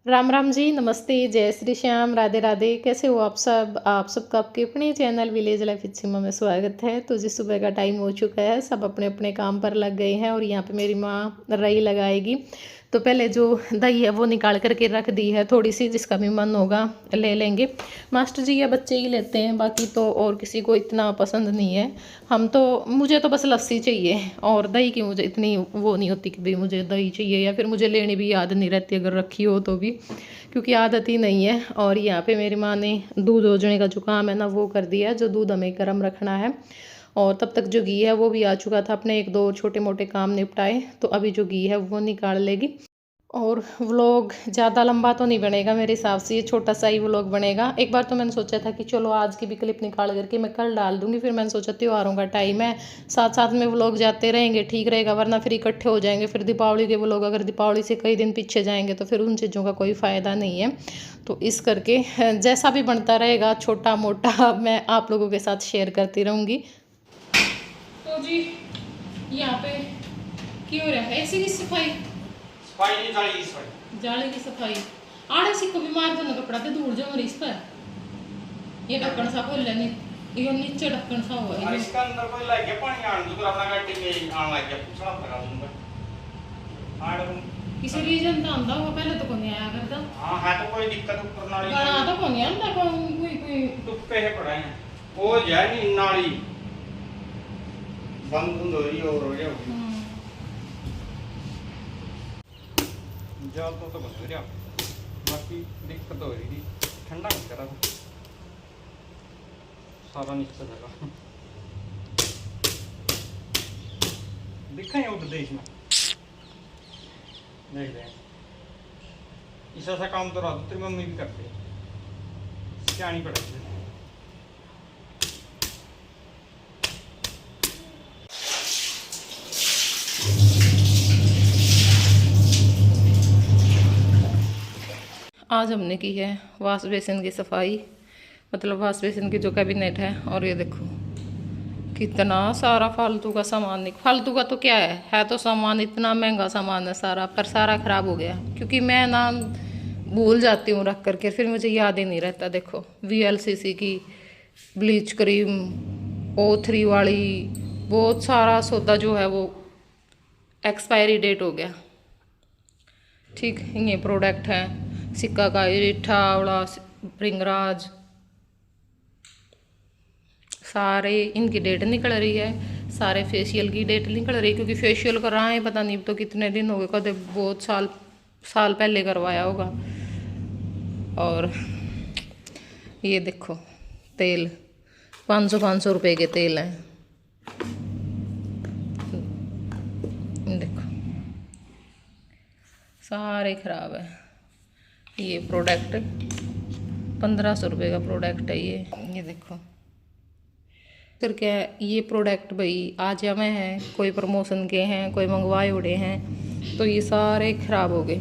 राम राम जी, नमस्ते, जय श्री श्याम, राधे राधे। कैसे हो आप सबका आपके अपने चैनल विलेज लाइफ विद सीमा में स्वागत है। तो जी सुबह का टाइम हो चुका है, सब अपने अपने काम पर लग गए हैं और यहाँ पे मेरी माँ रई लगाएगी। तो पहले जो दही है वो निकाल करके रख दी है, थोड़ी सी जिसका भी मन होगा ले लेंगे। मास्टर जी या बच्चे ही लेते हैं, बाकी तो और किसी को इतना पसंद नहीं है। मुझे तो बस लस्सी चाहिए और दही की मुझे इतनी वो नहीं होती कि भाई मुझे दही चाहिए, या फिर मुझे लेनी भी याद नहीं रहती अगर रखी हो तो भी, क्योंकि आदत ही नहीं है। और यहाँ पे मेरी माँ ने दूध ओजने का जो काम है ना वो कर दिया है, जो दूध हमें गर्म रखना है। और तब तक जो घी है वो भी आ चुका था, अपने एक दो छोटे मोटे काम निपटाए, तो अभी जो घी है वो निकाल लेगी। और व्लॉग ज़्यादा लंबा तो नहीं बनेगा मेरे हिसाब से, ये छोटा सा ही व्लॉग बनेगा। एक बार तो मैंने सोचा था कि चलो आज की भी क्लिप निकाल करके मैं कल डाल दूंगी, फिर मैंने सोचा त्योहारों का टाइम है, साथ साथ में व्लॉग जाते रहेंगे ठीक रहेगा, वरना फिर इकट्ठे हो जाएंगे। फिर दीपावली के व्लॉग अगर दीपावली से कई दिन पीछे जाएंगे तो फिर उन चीज़ों का कोई फ़ायदा नहीं है। तो इस करके जैसा भी बनता रहेगा छोटा मोटा मैं आप लोगों के साथ शेयर करती रहूँगी। तो जी यहाँ पे क्यों रहा है ऐसी की सफाई जाले की सफाई आड़े सी को भी मार देना कपड़ा पे दूर जाओ इस पर। ये ढक्कन सा खोल लेने, ये नीचे ढक्कन सा हुआ है, इसका अंदर कोई लग गया पानी आने तो अपना गाड़ी में आने लग गया, पूछना पड़ेगा दूंगा आड़ किसी रीजन तो आंदा होगा, पहले तो कोई आया करता। हां है तो कोई दिक्कत ऊपर नाली गाना तो कोई आंदा, कोई टुप्पे है पड़ा है वो जाए नहीं नाली बंद हो रही और हो रही जल तो बंद हो रहा, बाकी दिक्कत हो रही थी, ठंडा नहीं कर रहा था सारा नीचे लगा। दिखा है उधर देश में देख रहे हैं, ऐसा काम तो रात तेरी मम्मी भी करती है, क्या नहीं पड़ेगी। आज हमने की है वाश बेसिन की सफाई, मतलब वाश बेसिन की जो कैबिनेट है। और ये देखो कितना सारा फालतू का सामान, नहीं फालतू का तो क्या है तो सामान, इतना महंगा सामान है सारा, पर सारा ख़राब हो गया क्योंकि मैं ना भूल जाती हूँ रख करके, फिर मुझे याद ही नहीं रहता। देखो VLCC की ब्लीच क्रीम, O3 वाली, बहुत सारा सौदा जो है वो एक्सपायरी डेट हो गया। ठीक, ये प्रोडक्ट है सिक्का का, रीठा, आवड़ा, भृंगराज, सारे इनकी डेट निकल रही है। सारे फेशियल की डेट निकल रही है, क्योंकि फेशियल कराए पता नहीं तो कितने दिन हो गए, कदे बहुत साल पहले करवाया होगा। और ये देखो तेल 500 रुपए के तेल हैं, देखो सारे खराब है। ये प्रोडक्ट 1500 रुपये का प्रोडक्ट है ये देखो करके। ये प्रोडक्ट भाई आज हमें हैं, कोई प्रमोशन के हैं, कोई मंगवाए उड़े हैं, तो ये सारे ख़राब हो गए।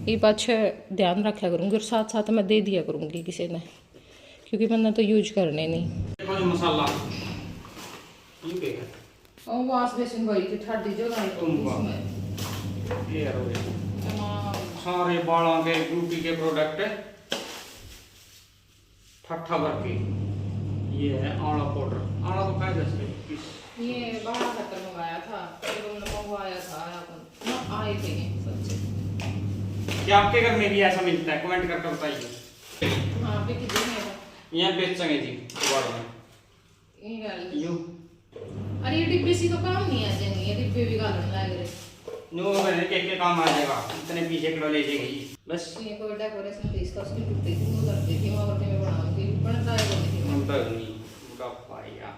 ये पाछे ध्यान रखा करूँगी और साथ साथ मैं दे दिया करूँगी किसी ने, क्योंकि मैंने तो यूज करने नहीं। मसाला और वाश बेसिन भाई की ठाडी जो सारे बालों के ब्यूटी के प्रोडक्ट ठट्ठा भर के। ये है आंवला पाउडर, आंवला तो खाया जा सकता, ये बाहर खत्म मंगाया था, मंगवाया था ना, आए थे सच्चे। क्या आपके घर में भी ऐसा मिलता है? कमेंट करके बताइए। हाँ पे कितने यहाँ बेचेंगे जी दोबारा में यूं। अरे ये डिब्बे सी तो काम नहीं आ जाएंगे, ये डिब्बे भी गालन लग रहे नो मैंने के काम आ जाएगा, इतने पीछे किलो ले जाएगी बस। ये कोई डेकोरेशन पीस का उसकी टूटी थी, वो करती थी, वो करके मैं बनाऊंगी, बनता है वो नहीं बनता नहीं उनका पाएगा।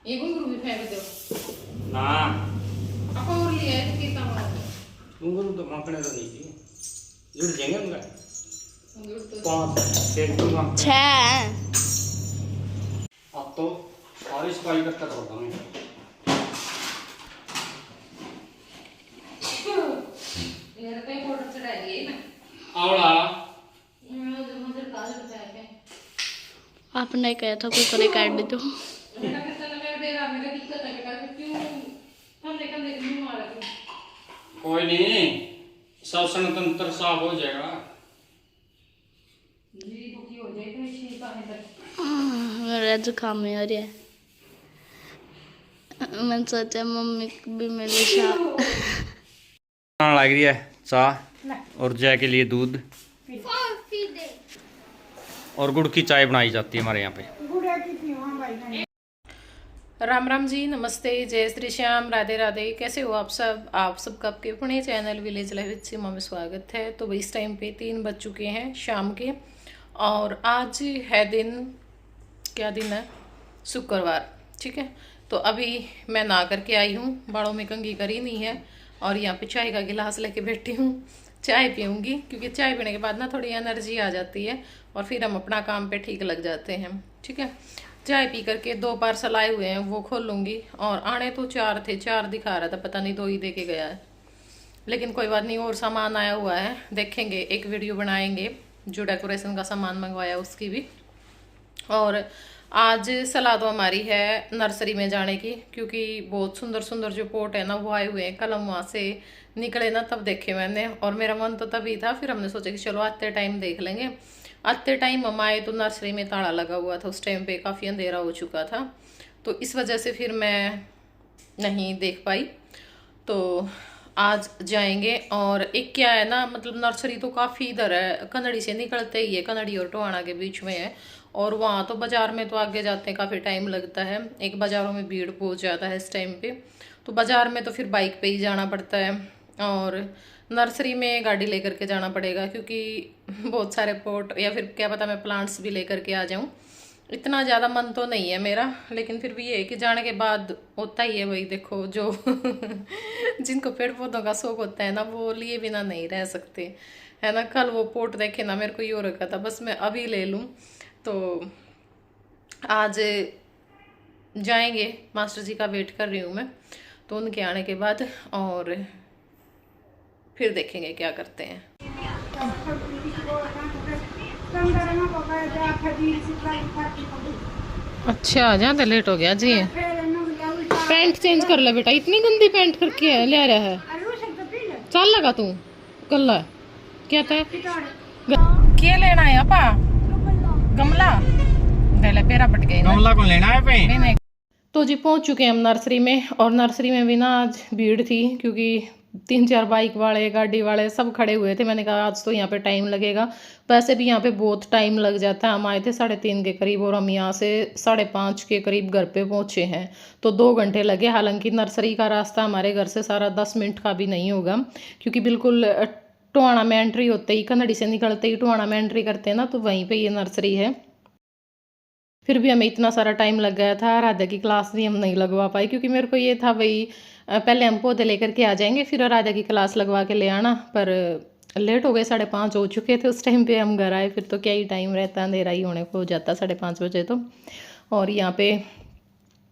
ये घुंघरू भी फेंक दो ना अब और लिया है कितना बड़ा घुंघरू तो मापने तो नहीं थी, जुड़ जाएंगे उनका तो 5 6 दूंगा 6। अब तो सारी सफाई करता रहता हूँ। यार कहीं फोटो चढ़ा दिए ना आवड़ा मुझे काज बताया है आपने कहा था कुकर काट दे तो मेरा कितना मेरा डेरा मेरा दिक्कत है बेटा, क्यों हम लेकर नहीं मारा। कोई नहीं, सब संतंत्र साफ हो जाएगा। मेरा जुकाम हो रहा है। मैंने सोचा मम्मी को भी मेरे साथ लग रही है चाय और जय के लिए दूध और गुड़ की चाय बनाई जाती है हमारे यहाँ पे। राम राम जी, नमस्ते, जय श्री श्याम, राधे राधे। कैसे हो आप सब? आप सबका आपके अपने चैनल विलेज लाइफ विद सीमा में स्वागत है। तो इस टाइम पे 3 बज चुके हैं शाम के और आज है दिन, क्या दिन है? शुक्रवार, ठीक है। तो अभी मैं नहा करके आई हूँ, बालों में कंघी करी नहीं है और यहाँ पे चाय का गिलास लेके बैठी हूँ। चाय पीऊँगी क्योंकि चाय पीने के बाद ना थोड़ी एनर्जी आ जाती है और फिर हम अपना काम पे ठीक लग जाते हैं, ठीक है। चाय पी करके 2 पार्सल आए हुए हैं वो खोल लूँगी और आने तो 4 थे, 4 दिखा रहा था, पता नहीं 2 ही दे के गया है, लेकिन कोई बात नहीं, और सामान आया हुआ है, देखेंगे, एक वीडियो बनाएंगे जो डेकोरेशन का सामान मंगवाया उसकी भी। और आज सलाह तो हमारी है नर्सरी में जाने की, क्योंकि बहुत सुंदर सुंदर जो पोट है ना वो आए हुए हैं। कल हम वहाँ से निकले ना तब देखे मैंने और मेरा मन तो तभी था, फिर हमने सोचा कि चलो आते टाइम देख लेंगे। आते टाइम हम आए तो नर्सरी में ताला लगा हुआ था, उस टाइम पे काफ़ी अंधेरा हो चुका था, तो इस वजह से फिर मैं नहीं देख पाई। तो आज जाएंगे। और एक क्या है ना, मतलब नर्सरी तो काफ़ी इधर है, कनड़ी से निकलते ही है, कनड़ी और टोहाना के बीच में है। और वहाँ तो बाज़ार में तो आगे जाते हैं काफ़ी टाइम लगता है, एक बाज़ारों में भीड़ बहुत ज़्यादा है इस टाइम पे, तो बाज़ार में तो फिर बाइक पे ही जाना पड़ता है और नर्सरी में गाड़ी लेकर के जाना पड़ेगा, क्योंकि बहुत सारे पोट या फिर क्या पता मैं प्लांट्स भी लेकर के आ जाऊँ। इतना ज़्यादा मन तो नहीं है मेरा, लेकिन फिर भी ये है कि जाने के बाद होता ही है भाई। देखो जो जिनको पेड़ पौधों का शौक होता है ना वो लिए बिना नहीं रह सकते, है ना। कल वो पोट देखे ना, मेरे को ये हो रखा था बस मैं अभी ले लूँ। तो आज जाएंगे, मास्टर जी का वेट कर रही हूँ मैं, तो उनके आने के बाद और फिर देखेंगे क्या करते हैं। अच्छा, ज़्यादा लेट हो गया जी। पैंट चेंज कर ले बेटा, इतनी गंदी पैंट करके है ले रहा है। चल लगा तू गल्ला क्या था? क्या लेना है आपा? गमला पहले पेरा पट गए, गमला को लेना है पे। तो जी पहुंच चुके हैं हम नर्सरी में, और नर्सरी में भी ना आज भीड़ थी, क्योंकि 3-4 बाइक वाले, गाड़ी वाले सब खड़े हुए थे। मैंने कहा आज तो यहाँ पे टाइम लगेगा, वैसे भी यहाँ पे बहुत टाइम लग जाता है। हम आए थे 3:30 के करीब और हम यहाँ से 5:30 के करीब घर पे पहुँचे हैं, तो 2 घंटे लगे। हालांकि नर्सरी का रास्ता हमारे घर से सारा 10 मिनट का भी नहीं होगा, क्योंकि बिल्कुल टोहाना में एंट्री होते ही, कन्नड़ी से निकलते ही टोहाना में एंट्री करते हैं ना, तो वहीं पर ये नर्सरी है। फिर भी हमें इतना सारा टाइम लग गया था। राधा की क्लास भी हम नहीं लगवा पाए, क्योंकि मेरे को ये था भाई पहले हम पौधे लेकर के आ जाएंगे फिर राधा की क्लास लगवा के ले आना, पर लेट हो गए, 5:30 हो चुके थे उस टाइम पे हम घर आए। फिर तो क्या ही टाइम रहता, अंधेरा ही होने को हो जाता 5:30 बजे तो। और यहाँ पे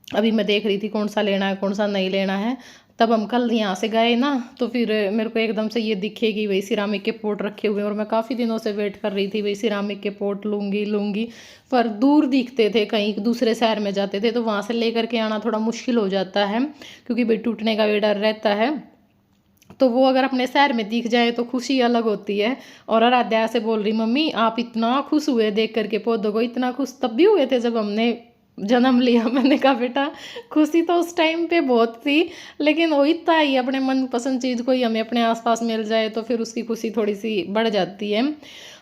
अभी मैं देख रही थी कौन सा लेना है कौन सा नहीं लेना है। तब हम कल यहाँ से गए ना, तो फिर मेरे को एकदम से ये दिखे कि भाई सिरामिक के पोट रखे हुए हैं, और मैं काफ़ी दिनों से वेट कर रही थी भाई सिरामिक के पोट लूँगी, पर दूर दिखते थे, कहीं दूसरे शहर में जाते थे तो वहाँ से लेकर के आना थोड़ा मुश्किल हो जाता है, क्योंकि भाई टूटने का भी डर रहता है। तो वो अगर अपने शहर में दिख जाए तो खुशी अलग होती है। और आराध्या से बोल रही, मम्मी आप इतना खुश हुए देख करके पौधों को, इतना खुश तब भी हुए थे जब हमने जन्म लिया। मैंने कहा बेटा खुशी तो उस टाइम पे बहुत थी, लेकिन वही था ही, अपने मनपसंद चीज़ कोई हमें अपने आसपास मिल जाए तो फिर उसकी खुशी थोड़ी सी बढ़ जाती है।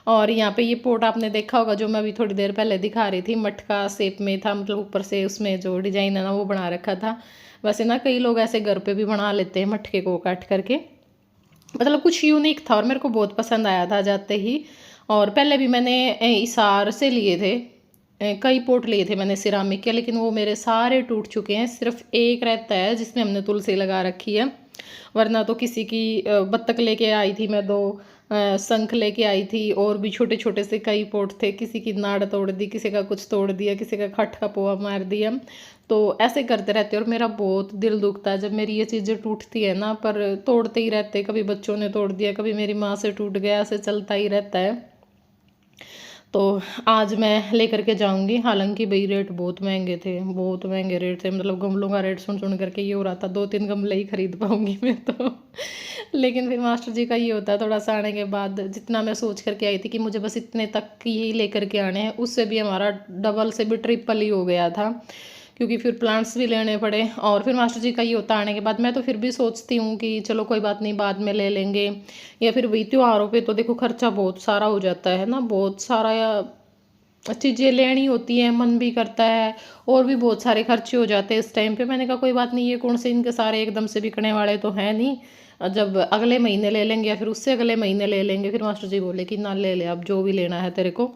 और यहाँ पे ये पोट आपने देखा होगा, जो मैं अभी थोड़ी देर पहले दिखा रही थी, मटका शेप में था, मतलब ऊपर से उसमें जो डिजाइन है ना वो बना रखा था। वैसे ना कई लोग ऐसे घर पे भी बना लेते हैं मटके को काट करके, मतलब कुछ यूनिक था और मेरे को बहुत पसंद आया था जाते ही। और पहले भी मैंने इसार से लिए थे, कई पोट लिए थे मैंने सिरामिक के, लेकिन वो मेरे सारे टूट चुके हैं। सिर्फ एक रहता है जिसमें हमने तुलसी लगा रखी है, वरना तो किसी की बत्तख लेके आई थी मैं, 2 शंख लेके आई थी, और भी छोटे छोटे से कई पोट थे। किसी की नाड़ तोड़ दी, किसी का कुछ तोड़ दिया, किसी का खट का पोआ मार दिया, तो ऐसे करते रहते। और मेरा बहुत दिल दुखता है जब मेरी ये चीज़ें टूटती है ना, पर तोड़ते ही रहते, कभी बच्चों ने तोड़ दिया, कभी मेरी माँ से टूट गया, ऐसे चलता ही रहता है। तो आज मैं लेकर के जाऊंगी। हालांकि भाई रेट बहुत महंगे थे, बहुत महंगे रेट थे, मतलब गमलों का रेट सुन सुन करके ये हो रहा था 2-3 गमले ही खरीद पाऊंगी मैं तो। लेकिन फिर मास्टर जी का ये होता है, थोड़ा सा आने के बाद जितना मैं सोच करके आई थी कि मुझे बस इतने तक ही लेकर के आने हैं, उससे भी हमारा डबल से भी ट्रिपल ही हो गया था, क्योंकि फिर प्लांट्स भी लेने पड़े। और फिर मास्टर जी का ये होता आने के बाद मैं तो फिर भी सोचती हूँ कि चलो कोई बात नहीं, बाद में ले लेंगे, या फिर वही त्योहारों पे तो देखो खर्चा बहुत सारा हो जाता है ना, बहुत सारा चीज़ें लेनी होती हैं, मन भी करता है, और भी बहुत सारे खर्चे हो जाते हैं इस टाइम पे। मैंने कहा कोई बात नहीं, ये कौन से इनके सारे एकदम से बिकने वाले तो हैं नहीं, जब अगले महीने ले लेंगे या फिर उससे अगले महीने ले लेंगे। फिर मास्टर जी बोले कि ना ले ले, अब जो भी लेना है तेरे को।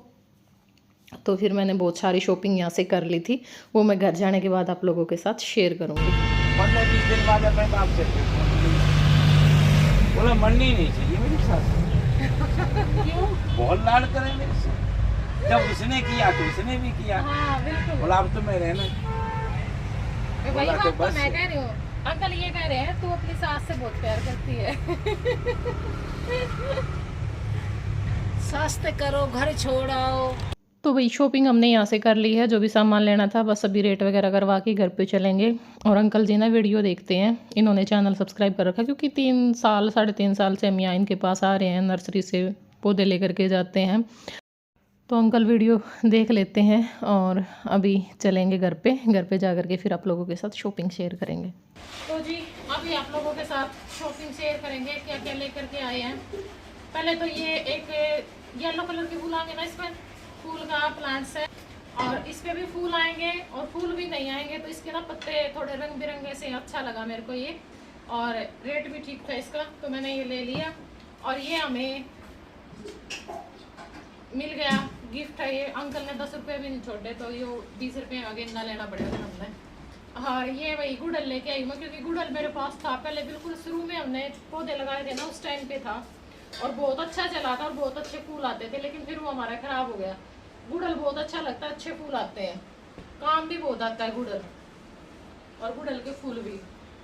तो फिर मैंने बहुत सारी शॉपिंग यहाँ से कर ली थी, वो मैं घर जाने के बाद आप लोगों के साथ शेयर करूँगी। 15-20 दिन बाद अपने बाप से बोला मरनी नहीं चाहिए मेरे साथ। क्यों? बहुत लाड करे मेरे से, जब उसने किया तो उसने भी किया। हाँ, बिल्कुल। बोला अब तो मैं रहना। वही बोला बात तो तो बस। मैं कह रही हूँ, अंकल ये कह रहे हैं तू अपनी सास से बहुत प्यार करती है। सस्ते करो, घर छोड़ाओ। तो वही शॉपिंग हमने यहाँ से कर ली है, जो भी सामान लेना था, बस अभी रेट वगैरह करवा के घर पे चलेंगे। और अंकल जी ना वीडियो देखते हैं, इन्होंने चैनल सब्सक्राइब कर रखा, क्योंकि 3 साल 3.5 साल से हम यहाँ इनके पास आ रहे हैं, नर्सरी से पौधे लेकर के जाते हैं। तो अंकल वीडियो देख लेते हैं और अभी चलेंगे घर पे जा कर के फिर आप लोगों के साथ शॉपिंग शेयर करेंगे। तो जी अभी आप लोगों के साथ शॉपिंग शेयर करेंगे, क्या क्या लेकर के आए हैं। पहले तो ये एक येलो कलर के फूल आएंगे ना, इसमें फूल का प्लांट्स है, और इस पे भी फूल आएंगे और फूल भी नहीं आएंगे, तो इसके ना पत्ते थोड़े रंग बिरंगे से, अच्छा लगा मेरे को ये, और रेट भी ठीक था इसका, तो मैंने ये ले लिया। और ये हमें मिल गया गिफ्ट है, ये अंकल ने 10 रुपये भी नहीं छोड़े, तो ये 20 रुपये का गेंदा लेना पड़ेगा हमने। हाँ, ये वही गुड़ल लेके आई मैं, क्योंकि गुड़ल मेरे पास था पहले, बिल्कुल शुरू में हमने पौधे लगाए थे ना, उस टाइम पे था, और बहुत अच्छा चला था और बहुत अच्छे फूल आते थे, लेकिन फिर वो हमारा खराब हो गया। गुड़ल बहुत अच्छा लगता है, अच्छे फूल आते हैं, काम भी बहुत आता है गुड़ल, और गुड़ल के फूल भी।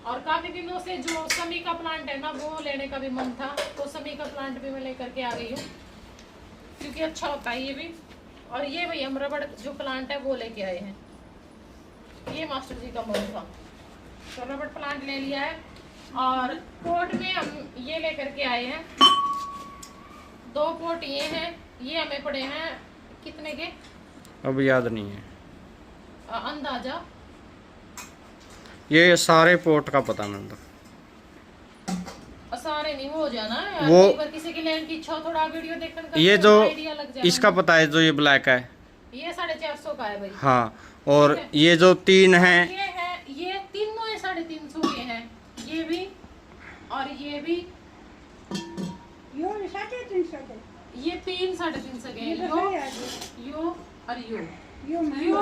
और काफ़ी दिनों से जो समी का प्लांट है ना, वो लेने का भी मन था, तो समी का प्लांट भी मैं लेकर के आ गई हूँ, क्योंकि अच्छा होता है ये भी। और ये भाई हम रबड़ जो प्लांट है वो लेके आए हैं, ये मास्टर जी का मन था, तो रबड़ प्लांट ले लिया है। और पोट में हम ये लेकर के आए हैं, 2 पोट ये हैं, ये हमें पड़े हैं कितने के अब याद नहीं है, अंदाजा ये सारे पोर्ट का पता नहीं था। सारे नहीं हो जाना वो कई बार किसी की लेने की इच्छा हो, थोड़ा वीडियो देखने का ये जो आइडिया लग जाएगा। इसका पता है, जो ये ब्लैक है, ये 450 का है भाई। हाँ, और ये जो 3 हैं, ये है, ये तीनों है 350 के हैं, ये भी और ये भी, यो 350 के, ये 3 350 के हैं, यो और यो यो यो महंगा,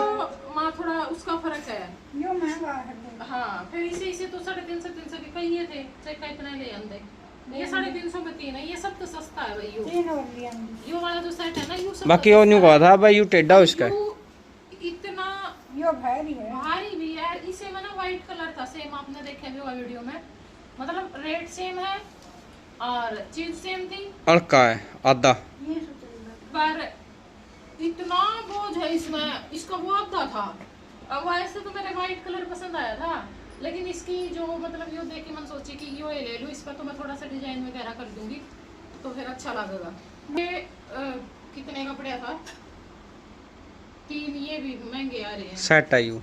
माँ थोड़ा उसका फर्क है। यो महंगा है बहुत। हाँ, फिर इसे तो 350 के कई ये थे, चाहे कितना ले आंदे, ये 350 में 3 है, ये सब तो सस्ता है भाई। यो 3 और लिया हमने। यो वाला जो सेट है ना, यो सब बाकी और नहीं कहा था भाई, यू टेढ़ा उसका इतना यो भारी है, भारी भी है। इसे में ना व्हाइट कलर था, सेम आपने देखा भी होगा वीडियो में, मतलब रेट सेम है और चीज सेम थी, हल्का है आधा। ये सुतरी पर इतना बोझ है इसमें, इसका वो आधा था। अब वैसे तो मेरे व्हाइट कलर पसंद आया था, लेकिन इसकी जो मतलब यो देख के मन सोची कि यो ये ले लूँ, इस पर तो मैं थोड़ा सा डिजाइन वगैरह कर दूंगी तो फिर अच्छा लगेगा। ये कितने का पड़ा था? 3, ये भी महंगे आ रहे हैं, सेट है यू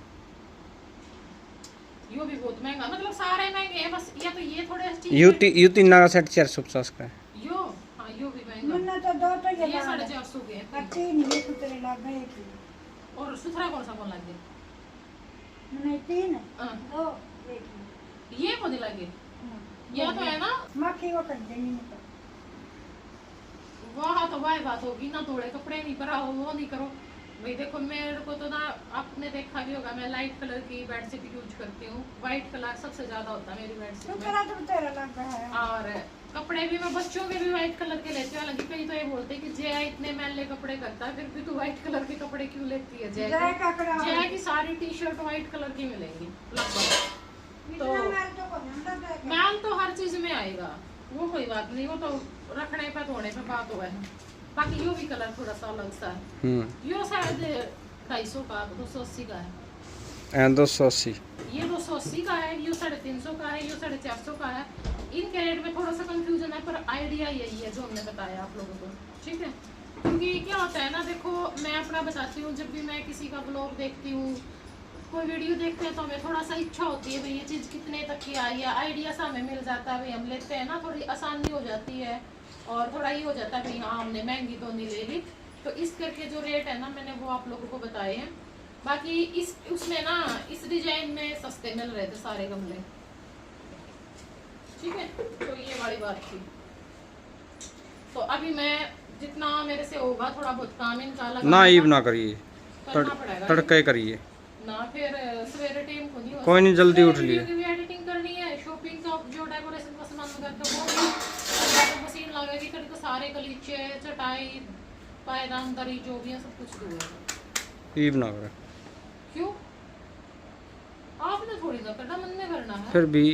यो भी बहुत महंगा, मतलब सारे महंगे हैं, बस या तो ये थोड़े यू 3 का सेट 450 का है। यो, हाँ यो भी महंगा, मैंने तो 2 तो ये ये लाया। 450 के हैं। अच्छी नहीं, ये सुतरी लाभ है एक ही। और सुथरा कौन सा कौन लगे? मैंने 3 हाँ, 2 एक ही। ये कौन लगे? हाँ, या तो है ना, मक्खी वो कर देनी मतलब। वहाँ तो वह बात होगी ना, थोड़े कपड़े नहीं पहनाओ, वो नहीं करो भाई। देखो मेरे को तो ना, आपने देखा भी होगा, मैं लाइट कलर की बेडशीट यूज करती हूँ, व्हाइट कलर सबसे ज्यादा होता है मेरी बेडशीट में। सुतरा तो तेरा लग रहा है। और कपड़े भी मैं बच्चों के भी व्हाइट कलर के लेती हूँ, हालांकि कई तो ये बोलते हैं कि जया इतने मैले कपड़े करता है, फिर भी तू व्हाइट कलर के कपड़े क्यों लेती है? जय का कड़ा जया की सारी टी शर्ट व्हाइट कलर की मिलेंगी लगभग, इतना मेरे तो को नंदा है। मैल तो हर चीज में आएगा, वो कोई बात नहीं, वो तो रखने पे धोने पे बात हुआ है। बाकी यो भी कलर थोड़ा सा अलग सा है। यो शायद 250 का 280 का है। 280 ये 280 का है, यो 350 का है, यो 450 का है। इनके रेट में थोड़ा सा कंफ्यूजन है, पर आइडिया यही है जो हमने बताया आप लोगों को, ठीक है। क्योंकि क्या होता है ना, देखो मैं अपना बताती हूँ, जब भी मैं किसी का ब्लॉग देखती हूँ, कोई वीडियो देखते हैं, तो हमें थोड़ा सा इच्छा होती है भाई ये चीज़ कितने तक की आई है, आइडिया सा हमें मिल जाता है भाई, हम लेते हैं ना, थोड़ी आसानी हो जाती है और थोड़ा ये हो जाता है भाई हाँ हमने महंगी तो नहीं ले ली। तो इस करके जो रेट है ना मैंने वो आप लोगों को बताए हैं। बाकी इस उसमें ना इस डिजाइन में सस्ते मिल रहे थे सारे गमले, ठीक है। तो ये वाली बात थी। तो अभी मैं जितना मेरे से होगा थोड़ा बहुत काम इनका लगा ना ईव ना करिए, करना पड़ेगा तड़के करिए ना, फिर सवेरे टाइम को नहीं हो कोई नहीं, जल्दी उठ लिए। वीडियो की भी एडिटिंग करनी है, शॉपिंग का जो डेकोरेशन का सामान वगैरह वो भी तो मशीन लगेगी, फिर तो सारे गलीचे चटाई पायदान दरी जो भी है सब कुछ दूंगा। ईव ना करे क्यों? आपने थोड़ी ना करना, मन में करना है। फिर भी